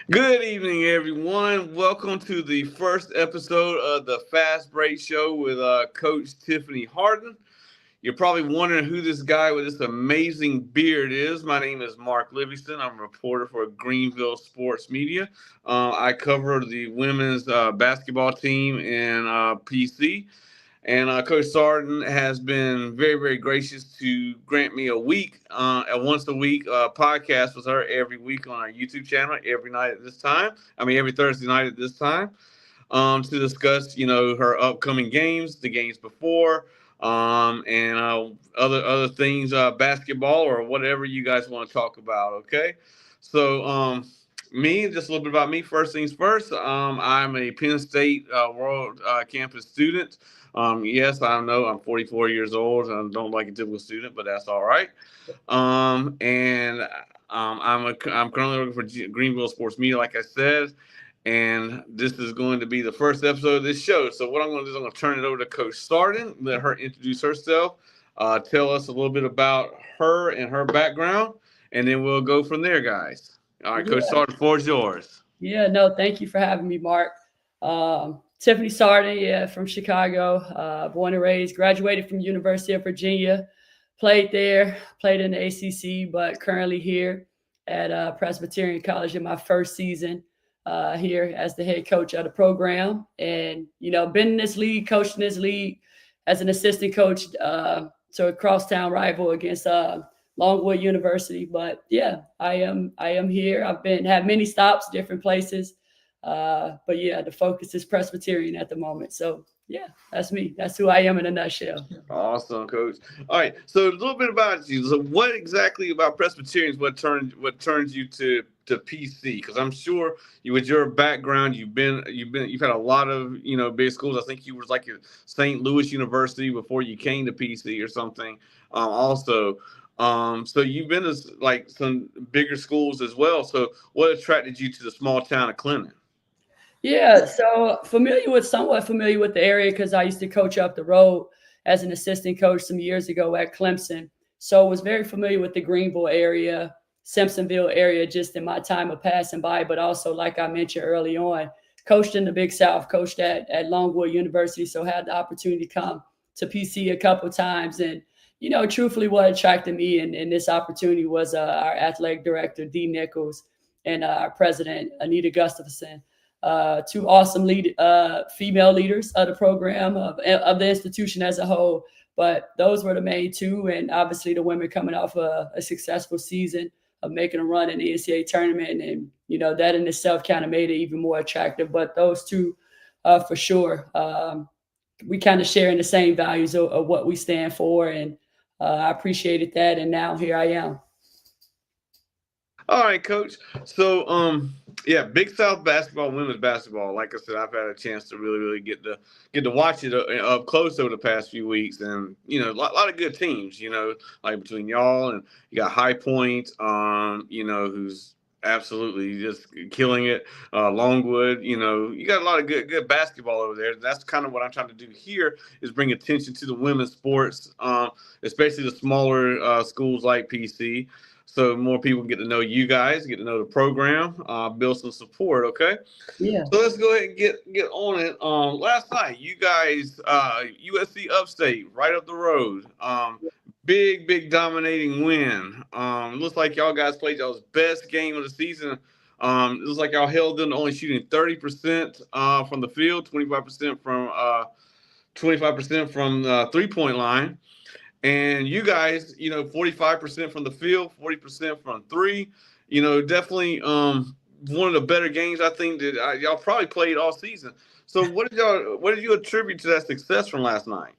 Good evening, everyone. Welcome to the first episode of the Fastbreak show with Coach Tiffany Hardin. You're probably wondering who this guy with this amazing beard is. My name is Mark Livingston. I'm a reporter for Greenville Sports Media. I cover the women's basketball team in PC. And Coach Sardin has been very, very gracious to grant me a once a week podcast with her every week on our YouTube channel, every night at this time. Every Thursday night at this time, to discuss, her upcoming games, the games before, and other things, basketball or whatever you guys want to talk about. Okay, so me, just a little bit about me. First things first, I'm a Penn State World Campus student. Yes, I know I'm 44 years old and I don't like a typical student, but that's all right. And I'm currently working for Greenville Sports Media, like I said, and this is going to be the first episode of this show. So what I'm going to do is I'm going to turn it over to Coach Sardin, let her introduce herself, tell us a little bit about her and her background, and then we'll go from there, guys. All right, Coach Yeah. Sardin, the floor is yours. Yeah, no, thank you for having me, Mark. Tiffany Sardin, yeah, from Chicago, born and raised, graduated from University of Virginia, played there, played in the ACC, but currently here at Presbyterian College in my first season here as the head coach of the program. And, been in this league, coached in this league as an assistant coach to a crosstown rival against Longwood University. But yeah, I am here. Had many stops, different places. But yeah, the focus is Presbyterian at the moment. So yeah, that's me. That's who I am in a nutshell. Awesome, Coach. All right, so a little bit about you. So, what exactly about Presbyterians? What turns you to PC? Because I'm sure you, with your background, you've had a lot of big schools. I think you was like at St. Louis University before you came to PC or something. Also, so you've been to like some bigger schools as well. So, what attracted you to the small town of Clinton? Yeah, so somewhat familiar with the area because I used to coach up the road as an assistant coach some years ago at Clemson. So was very familiar with the Greenville area, Simpsonville area, just in my time of passing by. But also, like I mentioned early on, coached in the Big South, coached at Longwood University, so had the opportunity to come to PC a couple times. And truthfully, what attracted me in this opportunity was our athletic director, D. Nichols, and our president, Anita Gustafson, two awesome female leaders of the program, of the institution as a whole. But those were the main two, and obviously the women coming off a successful season of making a run in the NCAA tournament, and that in itself kind of made it even more attractive. But those two, for sure, we kind of share in the same values of what we stand for, and I appreciated that. And now here I am. All right, Coach. So, yeah, Big South basketball, women's basketball. Like I said, I've had a chance to really, really get to watch it up close over the past few weeks, and lot of good teams. Like between y'all and you got High Point, who's absolutely just killing it. Longwood, you got a lot of good basketball over there. That's kind of what I'm trying to do here is bring attention to the women's sports, especially the smaller schools like PC, so more people get to know you guys, get to know the program, build some support. Okay, Yeah. so let's go ahead and get on it. Last night, you guys, USC Upstate, right up the road. Big dominating win. Looks like y'all guys played y'all's best game of the season. It looks like y'all held them to only shooting 30% from the field, 25% from the 3-point line. And you guys, 45% from the field, 40% from three. Definitely one of the better games I think that y'all probably played all season. So what did you attribute to that success from last night?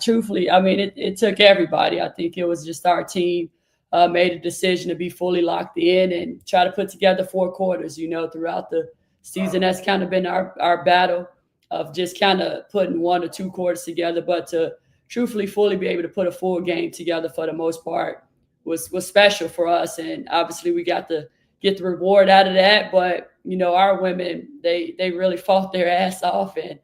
Truthfully, it took everybody. I think it was just our team made a decision to be fully locked in and try to put together four quarters. Throughout the season, that's kind of been our battle of just kind of putting one or two quarters together. But to truthfully fully be able to put a full game together for the most part was special for us. And obviously, we got to get the reward out of that. But our women, they really fought their ass off and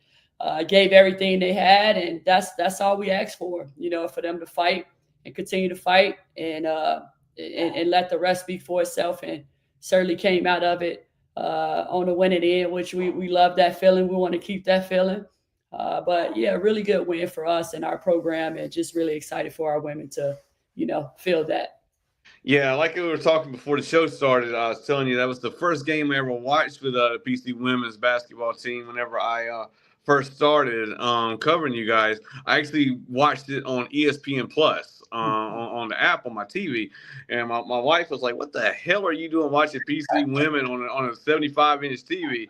gave everything they had, and that's all we asked for. For them to fight and continue to fight, and let the rest speak for itself. And certainly came out of it on the winning end, which we love that feeling. We want to keep that feeling. But yeah, really good win for us and our program, and just really excited for our women to, feel that. Yeah, like we were talking before the show started, I was telling you that was the first game I ever watched with the PC women's basketball team. Whenever I first started covering you guys, I actually watched it on ESPN Plus on the app on my TV, and my wife was like, "What the hell are you doing watching PC women on a 75-inch TV?"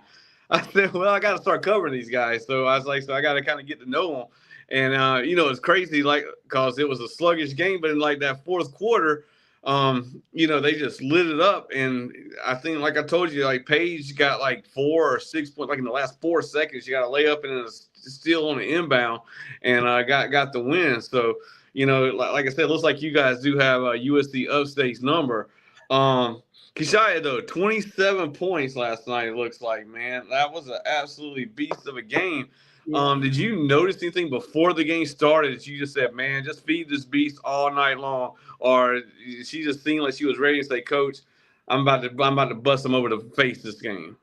I said, "Well, I got to start covering these guys." So I was like, "So I got to kind of get to know them." And it's crazy, like, because it was a sluggish game, but in like that fourth quarter, they just lit it up. And I think, like I told you, like Paige got like 4 or 6 points, like in the last 4 seconds, she got a layup and a steal on the inbound, and got the win. So, like I said, it looks like you guys do have a USC Upstate's number. Kishaya, though, 27 points last night, it looks like, man. That was an absolutely beast of a game. Yeah. Did you notice anything before the game started that you just said, man, just feed this beast all night long? Or she just seemed like she was ready to say, Coach, I'm about to bust him over the face this game?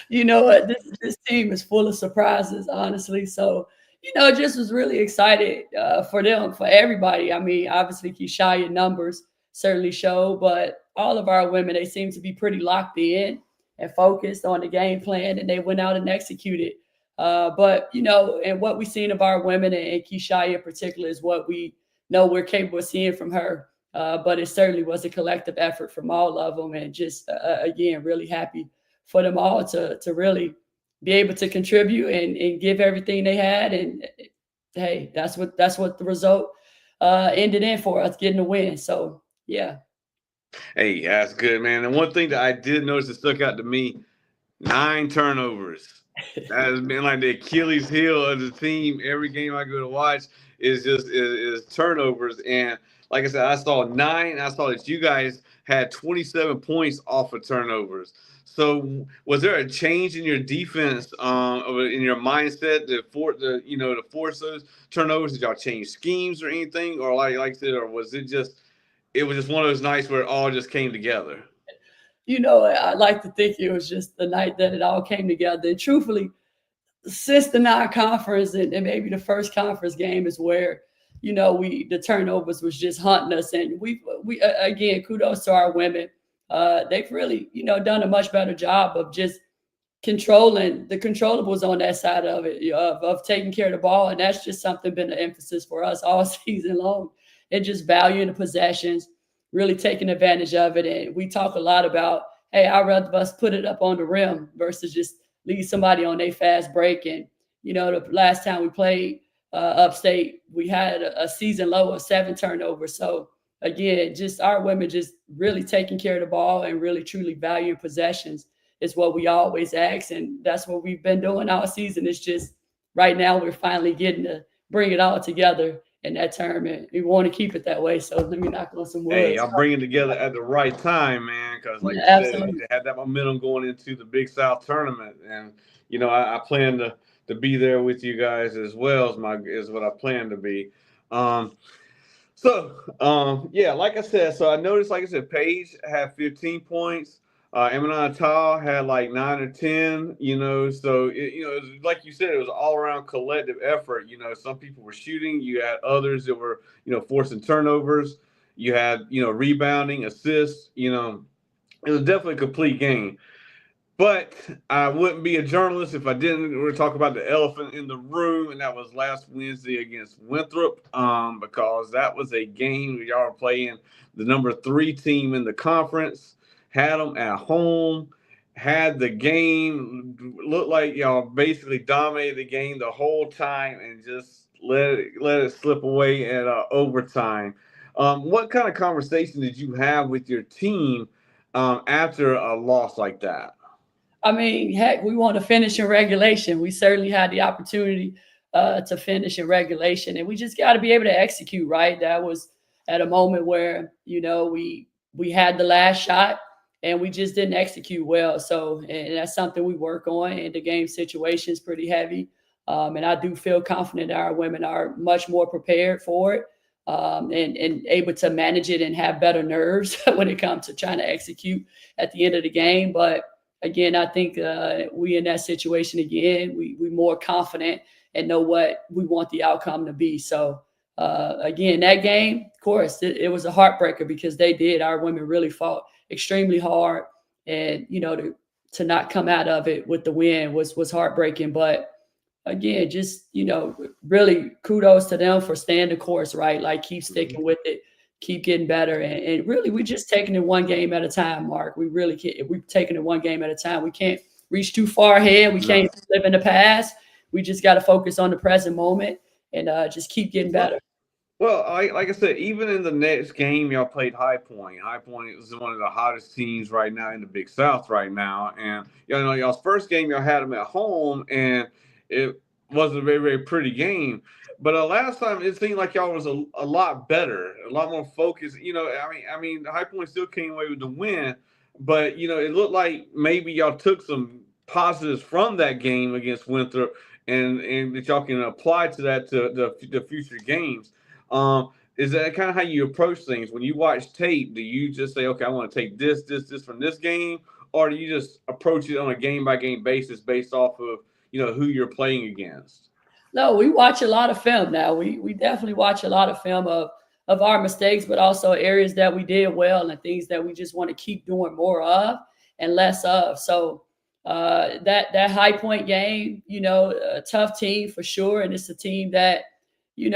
You know what? This team is full of surprises, honestly. So, just was really excited for them, for everybody. I mean, obviously, Keishia numbers certainly show, but all of our women, they seem to be pretty locked in and focused on the game plan, and they went out and executed. But, and what we've seen of our women, and Keishia in particular, is what we know we're capable of seeing from her. But it certainly was a collective effort from all of them, and just, again, really happy for them all to really be able to contribute and give everything they had. And hey, that's what the result ended in for us, getting the win. So yeah. Hey, that's good, man. And one thing that I did notice that stuck out to me, 9 turnovers. That has been like the Achilles heel of the team. Every game I go to watch is turnovers. And like I said, I saw 9. I saw that you guys had 27 points off of turnovers. So was there a change in your defense, in your mindset to force those turnovers? Did y'all change schemes or anything, or like I said, or was it was just one of those nights where it all just came together? I like to think it was just the night that it all came together. And truthfully, since the non-conference and maybe the first conference game is where the turnovers was just hunting us. And we again, kudos to our women. They've really done a much better job of just controlling the controllables on that side of it, of taking care of the ball. And that's just something been an emphasis for us all season long, and just valuing the possessions, really taking advantage of it. And we talk a lot about, hey, I'd rather us put it up on the rim versus just leave somebody on a fast break. And the last time we played upstate, we had a season low of 7 turnovers. So again, just our women just really taking care of the ball and really truly valuing possessions is what we always ask. And that's what we've been doing all season. It's just right now we're finally getting to bring it all together in that tournament. We want to keep it that way. So let me knock on some Hey, wood. y'all bring it together at the right time, man. Because like Yeah, you said, absolutely. you had that momentum going into the Big South tournament, and I plan to be there with you guys as well as what I plan to be. Um, yeah, like I said, so I noticed, like I said, Paige had 15 points. Eminem Tal had like 9 or 10. So it was, like you said, it was all around collective effort. Some people were shooting. You had others that were forcing turnovers. You had rebounding, assists. It was definitely a complete game. But I wouldn't be a journalist if I didn't talk about the elephant in the room, and that was last Wednesday against Winthrop, because that was a game where y'all were playing the number 3 team in the conference, had them at home, had the game, looked like y'all basically dominated the game the whole time and just let it slip away at overtime. What kind of conversation did you have with your team after a loss like that? I mean, heck, we want to finish in regulation. We certainly had the opportunity to finish in regulation, and we just got to be able to execute. Right, that was at a moment where we had the last shot, and we just didn't execute well. So, and that's something we work on. And the game situation is pretty heavy, and I do feel confident that our women are much more prepared for it. and able to manage it and have better nerves when it comes to trying to execute at the end of the game. But again, I think we in that situation again. We more confident and know what we want the outcome to be. So again, that game, of course, it was a heartbreaker because our women really fought extremely hard, and to not come out of it with the win was heartbreaking. But again, just really kudos to them for staying the course, right? Like keep sticking with it, keep getting better, and really we just taking it one game at a time, Mark. We really can't. If we're taking it one game at a time, we can't reach too far ahead. We can't live in the past. We just got to focus on the present moment and just keep getting better. Well, like I said, even in the next game, y'all played High Point. High Point is one of the hottest teams right now in the Big South right now. And, y'all's first game, y'all had them at home, and it wasn't a very, very pretty game. But last time, it seemed like y'all was a lot better, a lot more focused. High Point still came away with the win, but, it looked like maybe y'all took some positives from that game against Winthrop and that y'all can apply to that to the future games. Is that kind of how you approach things when you watch tape? Do you just say, okay, I want to take this from this game, or do you just approach it on a game by game basis based off of who you're playing against? No, we watch a lot of film now. We definitely watch a lot of film of our mistakes, but also areas that we did well and things that we just want to keep doing more of and less of. So that High Point game, a tough team for sure, and it's a team that we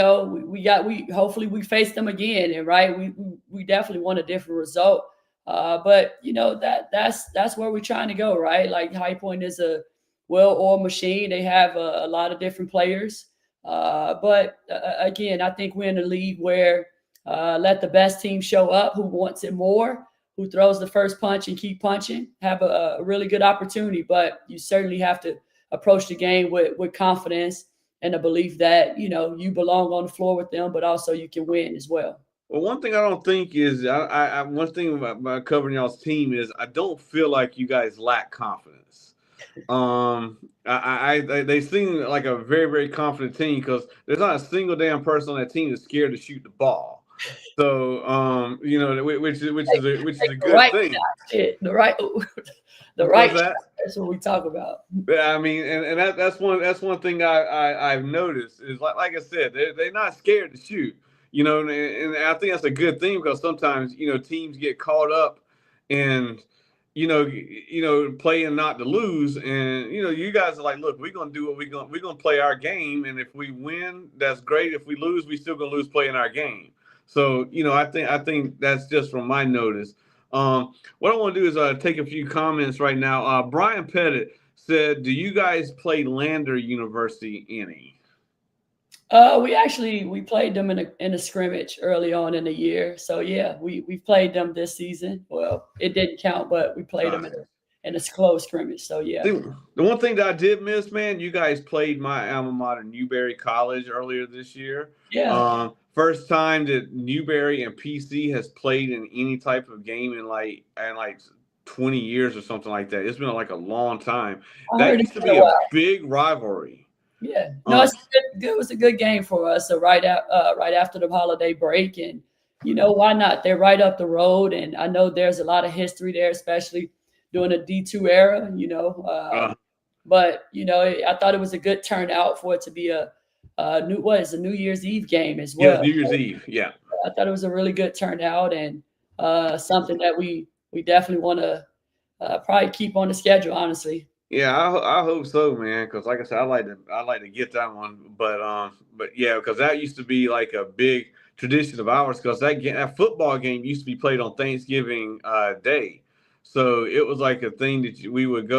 hopefully we face them again, and right, we definitely want a different result. But that's where we're trying to go, right? Like High Point is a well-oiled machine. They have a lot of different players, but again, I think we're in a league where let the best team show up, who wants it more, who throws the first punch and keep punching, have a really good opportunity. But you certainly have to approach the game with confidence and a belief that you belong on the floor with them, but also you can win as well. Well, one thing I don't think is one thing about covering y'all's team is I don't feel like you guys lack confidence. They seem like a very, very confident team because there's not a single damn person on that team that's scared to shoot the ball. So, which is a good thing. The right. That's what we talk about. I mean, and that's one thing I've noticed is like I said, they're not scared to shoot. And I think that's a good thing because sometimes teams get caught up in playing not to lose, and you guys are like, look, we're gonna do what we're gonna play our game, and if we win, that's great. If we lose, we still gonna lose playing our game. So I think that's just from my notice. What I want to do is take a few comments right now. Brian Pettit said, "Do you guys play Lander University any?" We played them in a scrimmage early on in the year. So yeah, we played them this season. Well, it didn't count, but we played them in a close scrimmage. So yeah. The one thing that I did miss, man, you guys played my alma mater, Newberry College, earlier this year. Yeah. First time that Newberry and PC has played in any type of game in like 20 years or something like that. It's been like a long time. That used to be a big rivalry. Yeah, no, it was a good game for us. So right after the holiday break, and why not? They're right up the road, and I know there's a lot of history there, especially during the D2 era. But I thought it was a good turnout for it to be a New Year's Eve game as well. Yeah, New Year's Eve. Yeah, I thought it was a really good turnout and something that we definitely want to probably keep on the schedule, honestly. Yeah, I hope so, man. Because like I said, I like to get that one, but yeah, because that used to be like a big tradition of ours. Because that football game used to be played on Thanksgiving Day, so it was like a thing that we would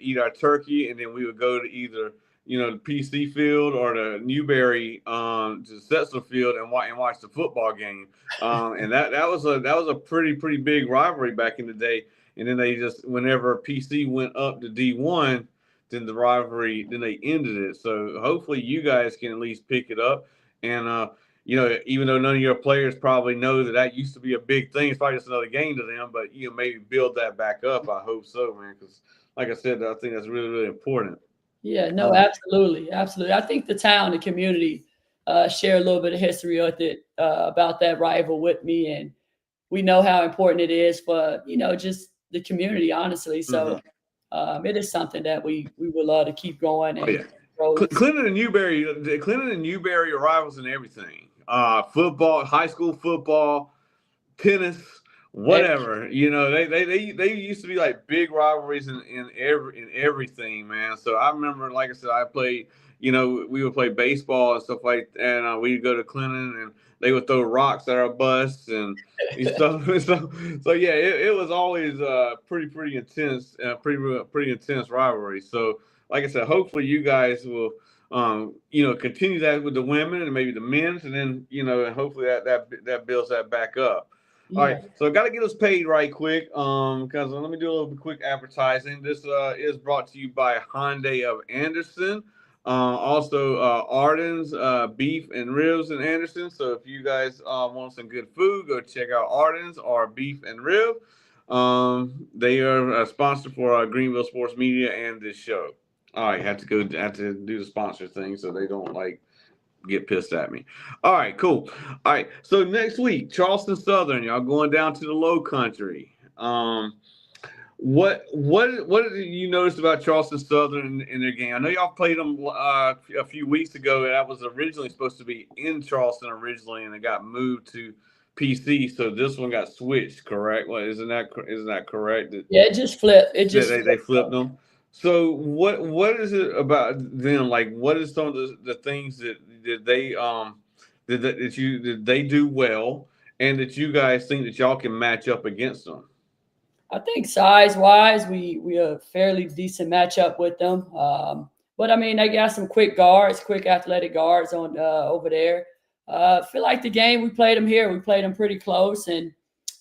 eat our turkey, and then we would go to either the PC field or the Newberry to Setzer field and watch the football game. And that was a pretty big rivalry back in the day. And then they just, whenever PC went up to D1, then the rivalry, then they ended it. So hopefully you guys can at least pick it up. And, even though none of your players probably know that used to be a big thing, it's probably just another game to them, but, maybe build that back up. I hope so, man, because like I said, I think that's really, really important. Yeah, no, absolutely. Absolutely. I think the town, the community share a little bit of history with it about that rival with me, and we know how important it is for just the community, honestly. Mm-hmm. So it is something that we would love to keep going Oh and yeah, grow into. Clinton and Newberry are rivals in everything. Football, high school football, tennis, whatever. They used to be like big rivalries in everything, man. So I remember, like I said, I played. We would play baseball and stuff like, and we'd go to Clinton, and they would throw rocks at our bus and stuff. So yeah, it was always pretty intense, pretty intense rivalry. So like I said, hopefully you guys will continue that with the women and maybe the men's, and then and hopefully that builds that back up. All Yeah. right, so I got to get us paid right quick. Because let me do a little bit quick advertising. This is brought to you by Hyundai of Anderson. Also, Arden's Beef and Ribs in Anderson. So if you guys want some good food, go check out Arden's or Beef and Rib. They are a sponsor for Greenville Sports Media and this show. All right, have to do the sponsor thing so they don't get pissed at me. All right, cool. All right, so next week, Charleston Southern, y'all going down to the Low Country. What did you notice about Charleston Southern in their game? I know y'all played them a few weeks ago, and that was originally supposed to be in Charleston originally, and it got moved to PC. So this one got switched, correct? Well, isn't that correct? Yeah, it just flipped. It That just they flipped. flipped them. So what is it about them? Like, what is some of the things that they did they do well, and that you guys think that y'all can match up against them? I think size wise, we are a fairly decent matchup with them. But I mean, they got some quick guards, quick athletic guards on over there. I feel like the game we played them here, we played them pretty close, and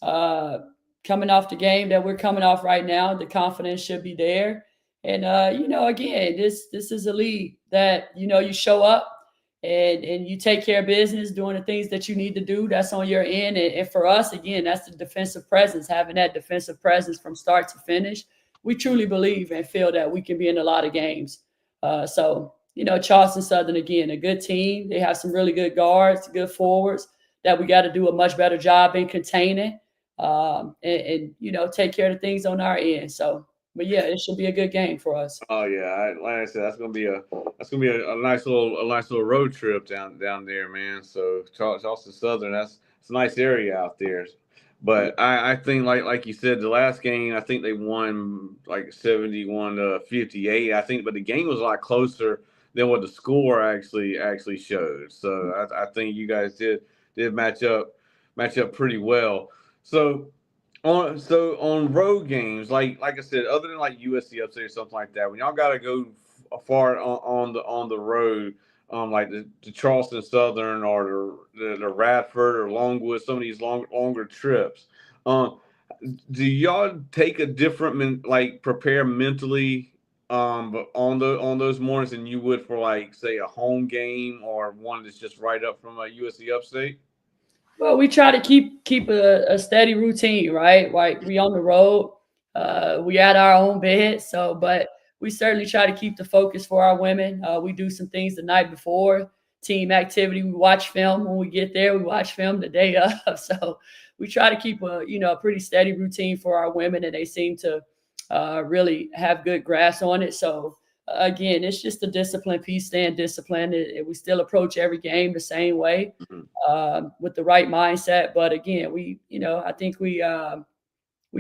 uh, coming off the game that we're coming off right now, the confidence should be there. And again, this is a league that you show up and you take care of business, doing the things that you need to do. That's on your end. And for us, again, that's the defensive presence, having that defensive presence from start to finish. We truly believe and feel that we can be in a lot of games. Charleston Southern, again, a good team. They have some really good guards, good forwards that we got to do a much better job in containing and take care of the things on our end. So, but yeah, it should be a good game for us. Oh yeah, like I said, that's gonna be a nice little road trip down there, man. So Charleston Southern, it's a nice area out there. But I think like you said, the last game I think they won like 71-58. I think, but the game was a lot closer than what the score actually showed. So I think you guys did match up pretty well. So on road games, like I said, other than like USC upstate or something like that, when y'all got to go far on the road, like the Charleston Southern or the Radford or Longwood, some of these longer trips, um, do y'all take a different prepare mentally on those mornings than you would for like say a home game or one that's just right up from a USC upstate? Well, we try to keep a steady routine, right? Like we on the road, we at our own bed. So, but we certainly try to keep the focus for our women. We do some things the night before, team activity. We watch film when we get there. We watch film the day of. So, we try to keep a pretty steady routine for our women, and they seem to really have good grasp on it. So. Again, it's just a discipline piece, staying disciplined. We still approach every game the same way Mhm. with the right mindset. But again, I think we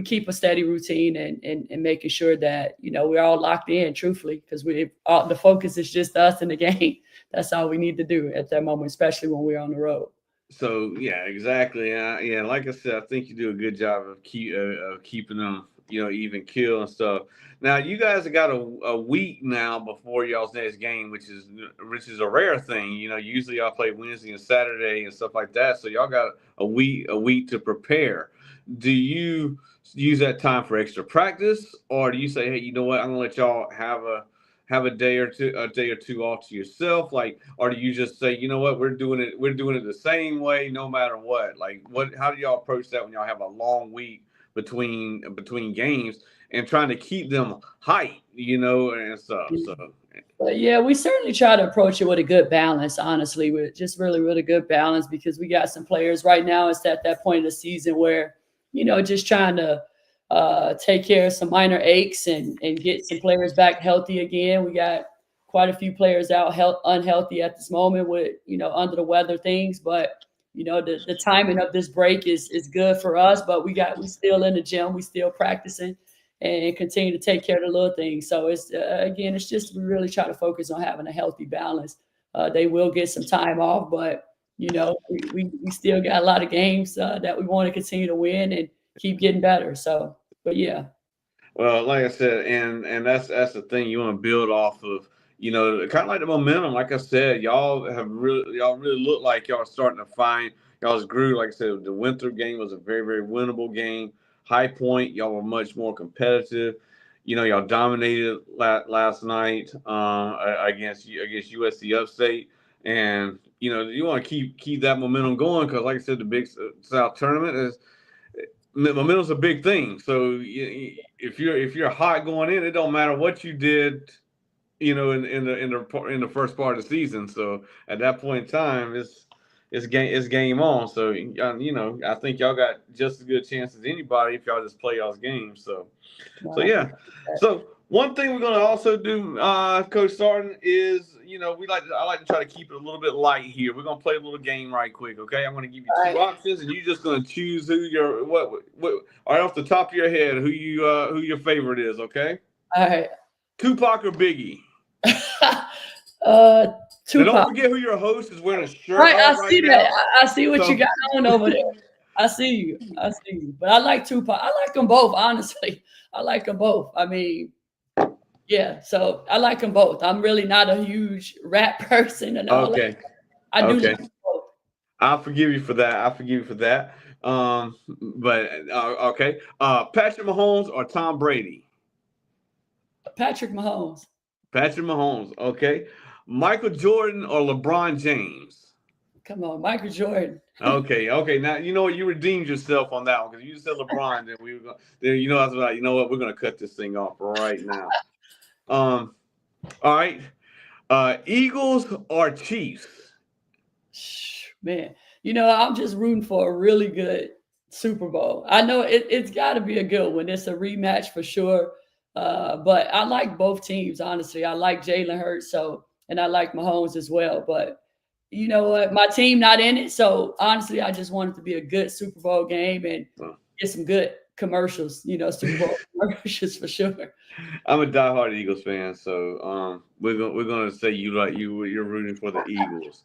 keep a steady routine and making sure that we're all locked in, truthfully, because the focus is just us in the game. That's all we need to do at that moment, especially when we're on the road. So yeah, exactly. Yeah, like I said, I think you do a good job of keeping them, even kill and stuff. Now you guys have got a week now before y'all's next game, which is a rare thing. Usually y'all play Wednesday and Saturday and stuff like that. So y'all got a week to prepare. Do you use that time for extra practice, or do you say, hey, you know what, I'm gonna let y'all have a day or two off to yourself, or do you just say, you know what, we're doing it the same way no matter what? How do y'all approach that when y'all have a long week between games and trying to keep them hyped, and stuff? So But yeah, we certainly try to approach it with a good balance, honestly, with just really, really good balance because we got some players right now. It's at that point of the season where, just trying to take care of some minor aches and get some players back healthy again. We got quite a few players out unhealthy at this moment with, under the weather things. But, the timing of this break is good for us, but we still in the gym, we still practicing and continue to take care of the little things. So it's again, it's just we really try to focus on having a healthy balance. They will get some time off, but we still got a lot of games that we want to continue to win and keep getting better. So, but yeah. Well, like I said, and that's the thing you want to build off of. Kind of like the momentum. Like I said, y'all really look like y'all are starting to find y'all's groove. Like I said, the Winthrop game was a very very winnable game. High Point, y'all were much more competitive. Y'all dominated last night against USC Upstate, and you want to keep that momentum going because, like I said, the Big South tournament is momentum's a big thing. So if you're hot going in, it don't matter what you did, in the first part of the season. So at that point in time, it's game on. So I think y'all got just as good a chance as anybody if y'all just play y'all's games. So yeah. So one thing we're gonna also do, Coach Sardin, is I like to try to keep it a little bit light here. We're gonna play a little game right quick, okay? I'm gonna give you two options, and you're just gonna choose who your what right off the top of your head who your favorite is, okay? All right. Tupac or Biggie? Tupac. Now don't forget who your host is wearing a shirt. Right, I right see now. that. I see what you got on over there. I see you. But I like Tupac. I like them both, honestly. I like them both. I mean, yeah. So I like them both. I'm really not a huge rap person and all Okay. that. I do like them both. I'll forgive you for that. But okay. Patrick Mahomes or Tom Brady? Patrick Mahomes. Patrick Mahomes. Okay. Michael Jordan or LeBron James? Come on, Michael Jordan. Okay. Now you know what, you redeemed yourself on that one because you said LeBron. Then we were going. Then I was like, you know what, we're gonna cut this thing off right now. All right. Eagles or Chiefs? Man, I'm just rooting for a really good Super Bowl. I know it's got to be a good one. It's a rematch for sure. But I like both teams, honestly. I like Jalen Hurts, and I like Mahomes as well. But you know what? My team not in it. So honestly, I just want it to be a good Super Bowl game and get some good commercials, Super Bowl commercials for sure. I'm a diehard Eagles fan, so we're gonna say you're rooting for the Eagles.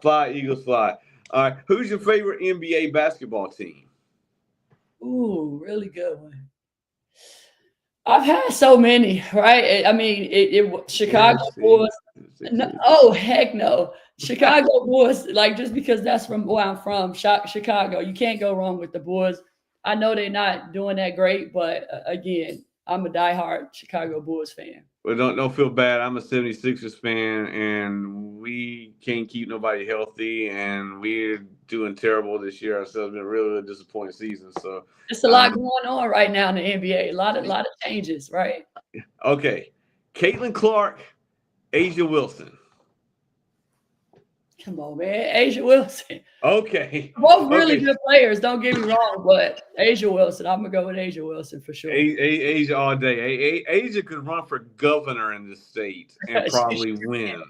Fly Eagles fly. All right, who's your favorite NBA basketball team? Ooh, really good one. I've had so many, right? I mean, Chicago Bulls. No, oh heck no, Chicago Bulls. Like just because that's from where I'm from, Chicago. You can't go wrong with the Bulls. I know they're not doing that great, but again, I'm a diehard Chicago Bulls fan. Well, don't feel bad. I'm a 76ers fan, and we can't keep nobody healthy, and we're doing terrible this year ourselves. It's been a really, really disappointing season. So it's a lot going on right now in the NBA. A lot of changes, right? Okay, Caitlin Clark, Asia Wilson. Come on, man, Asia Wilson. Okay, both really good players. Don't get me wrong, but Asia Wilson. I'm gonna go with Asia Wilson for sure. Asia all day. Asia could run for governor in the state and probably win.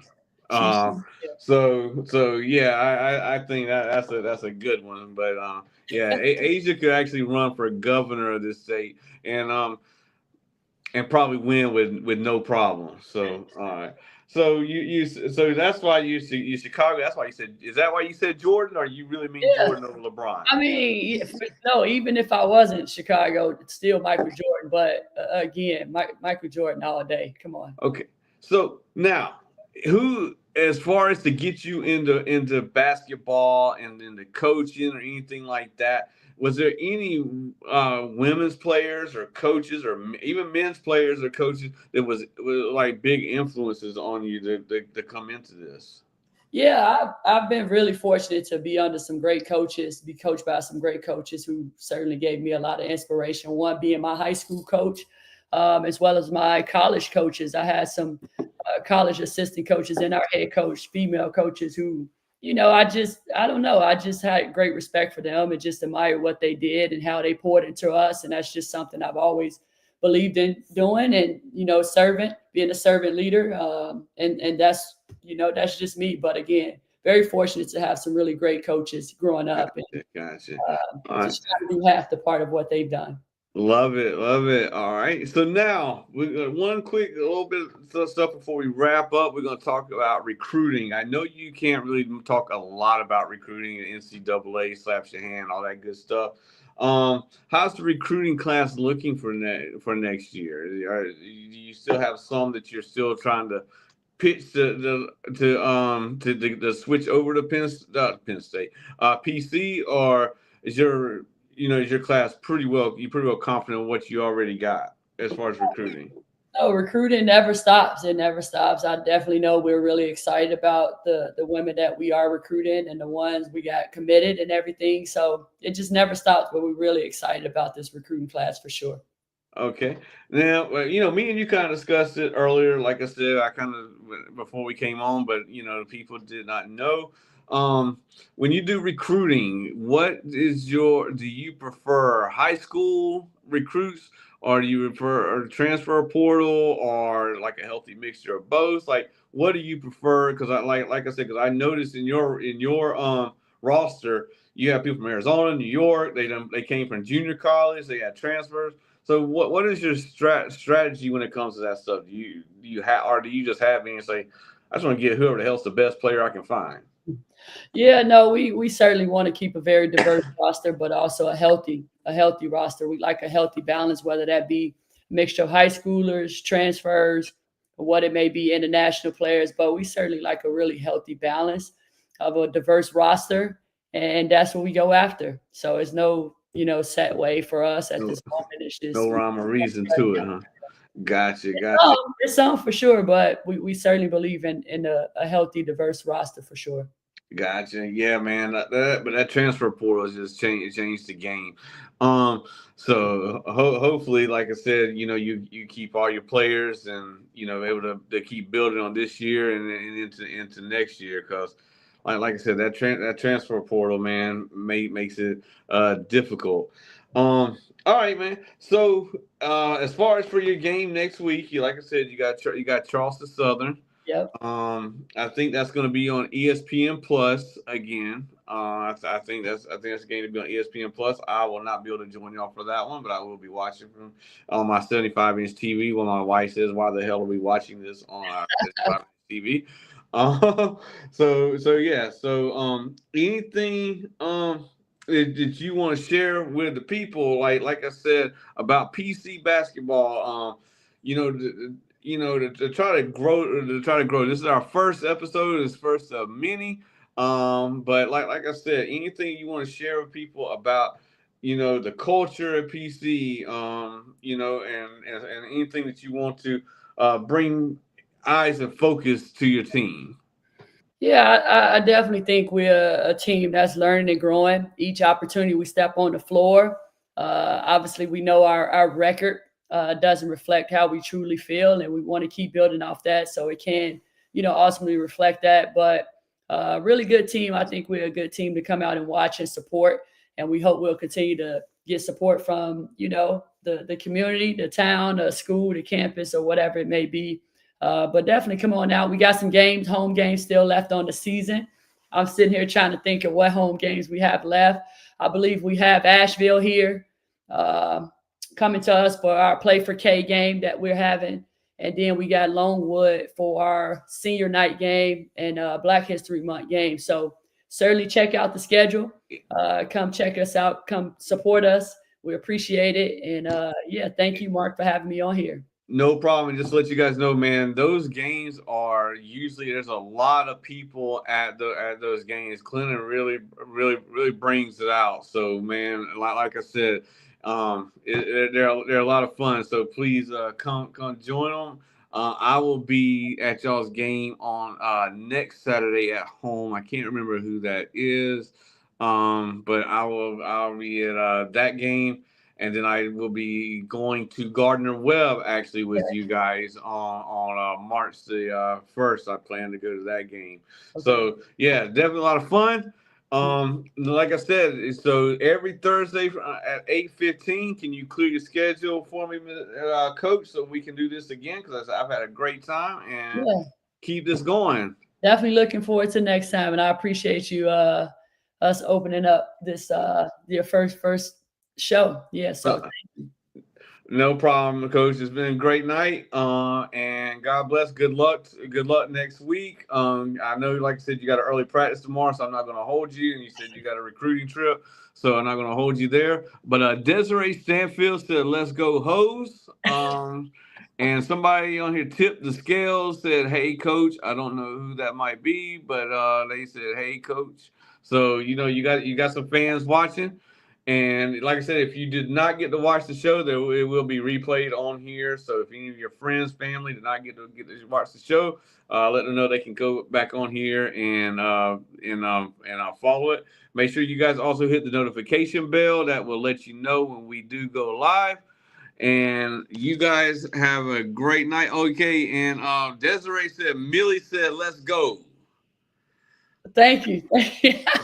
So yeah, I think that's a good one. But yeah, Asia could actually run for governor of this state and probably win with no problem. So all right. So so that's why you Chicago. That's why you said. Is that why you said Jordan, or you really mean Jordan over LeBron? I mean, no. Even if I wasn't Chicago, it's still Michael Jordan. But again, Michael Jordan all day. Come on. Okay. So now, who, as far as to get you into basketball and into coaching or anything like that, was there any women's players or coaches or even men's players or coaches that was like big influences on you to come into this? Yeah, I've been really fortunate to be under some great coaches, be coached by some great coaches who certainly gave me a lot of inspiration. One being my high school coach, as well as my college coaches. I had some college assistant coaches and our head coach, female coaches who, I don't know. I just had great respect for them and just admired what they did and how they poured into us. And that's just something I've always believed in doing and, being a servant leader. And that's just me. But again, very fortunate to have some really great coaches growing up and Gotcha. All right. just trying to do half the part of what they've done. Love it, love it. All right. So now we got one quick a little bit of stuff before we wrap up. We're going to talk about recruiting. I know you can't really talk a lot about recruiting and NCAA slaps your hand, all that good stuff. How's the recruiting class looking for next year? Do you still have some that you're still trying to pitch to switch over to Penn State, PC, or is your class you pretty well confident in what you already got as far as recruiting? No, recruiting never stops. It never stops. I definitely know we're really excited about the women that we are recruiting and the ones we got committed and everything. So it just never stops, but we're really excited about this recruiting class for sure. Okay. Now, me and you kind of discussed it earlier. Like I said, I kind of before we came on, but people did not know. When you do recruiting, do you prefer high school recruits, or do you prefer a transfer portal, or like a healthy mixture of both? Like, what do you prefer? Because like I said, because I noticed in your roster, you have people from Arizona, New York. They came from junior college. They had transfers. So what is your strategy when it comes to that stuff? Do you just have me and say, I just want to get whoever the hell's the best player I can find? Yeah, no, we certainly want to keep a very diverse roster, but also a healthy roster. We like a healthy balance, whether that be a mixture of high schoolers, transfers, or what it may be, international players. But we certainly like a really healthy balance of a diverse roster, and that's what we go after. So it's no, set way for us at No, this moment. It's no just rhyme or reason to it, huh? Gotcha, gotcha. there's some for sure, but we certainly believe in a healthy, diverse roster for sure. Gotcha. Yeah, man. But that transfer portal has just changed the game. Um, so hopefully, like I said, you keep all your players and able to keep building on this year and into next year because. Like I said, that transfer portal, man, makes it difficult. All right, man. So as far as for your game next week, like I said, you got Charleston Southern. Yep. I think that's going to be on ESPN Plus again. I think that's going to be on ESPN Plus. I will not be able to join y'all for that one, but I will be watching from on my 75-inch TV. When my wife says, "Why the hell are we watching this on our 75-inch TV?" So yeah. So anything that you want to share with the people, like I said about PC basketball, you know. To try to grow. This is our first episode. It's first of many. But like I said, anything you want to share with people about, the culture at PC, and anything that you want to bring eyes and focus to your team. Yeah, I definitely think we're a team that's learning and growing. Each opportunity we step on the floor, obviously we know our record doesn't reflect how we truly feel, and we want to keep building off that so it can, ultimately reflect that. But really good team. I think we're a good team to come out and watch and support, and we hope we'll continue to get support from, the community, the town, the school, the campus, or whatever it may be. But definitely come on out. We got some games, home games still left on the season. I'm sitting here trying to think of what home games we have left. I believe we have Asheville here coming to us for our Play for K game that we're having. And then we got Longwood for our senior night game and Black History Month game. So certainly check out the schedule. Come check us out. Come support us. We appreciate it. And yeah, thank you, Mark, for having me on here. No problem. And just to let you guys know, man, those games are usually there's a lot of people at those games. Clinton really, really, really brings it out. So, man, like I said, they're a lot of fun. So please come join them. I will be at y'all's game on next Saturday at home. I can't remember who that is, but I'll be at that game. and then I will be going to Gardner Webb actually with you guys on March the 1st. I plan to go to that game. Okay. So yeah, definitely a lot of fun. Like I said, so every Thursday at 8:15, can you clear your schedule for me, Coach, so we can do this again? Because I've had a great time and keep this going. Definitely looking forward to next time, and I appreciate you us opening up this your first show. Yeah, so thank you. No problem, Coach. It's been a great night. And God bless. Good luck. Good luck next week. I know, like I said, you got an early practice tomorrow, so I'm not going to hold you. And you said you got a recruiting trip, so I'm not going to hold you there. But Desiree Stanfield said, "Let's go, Hoes." And somebody on here tipped the scales, said, "Hey, Coach." I don't know who that might be, but they said, "Hey, Coach." So you got some fans watching. And like I said, if you did not get to watch the show, it will be replayed on here. So if any of your friends, family did not get to watch the show, let them know they can go back on here and follow it. Make sure you guys also hit the notification bell. That will let you know when we do go live. And you guys have a great night. Okay, and Desiree said, Millie said, "Let's go." Thank you.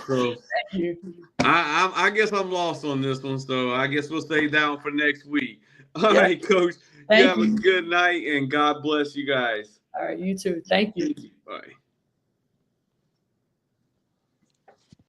So, Thank you. I guess I'm lost on this one, so I guess we'll stay down for next week. All Yep. right, Coach. You Thank have a you. good night, and God bless you guys. All right, you too. Thank you. Bye.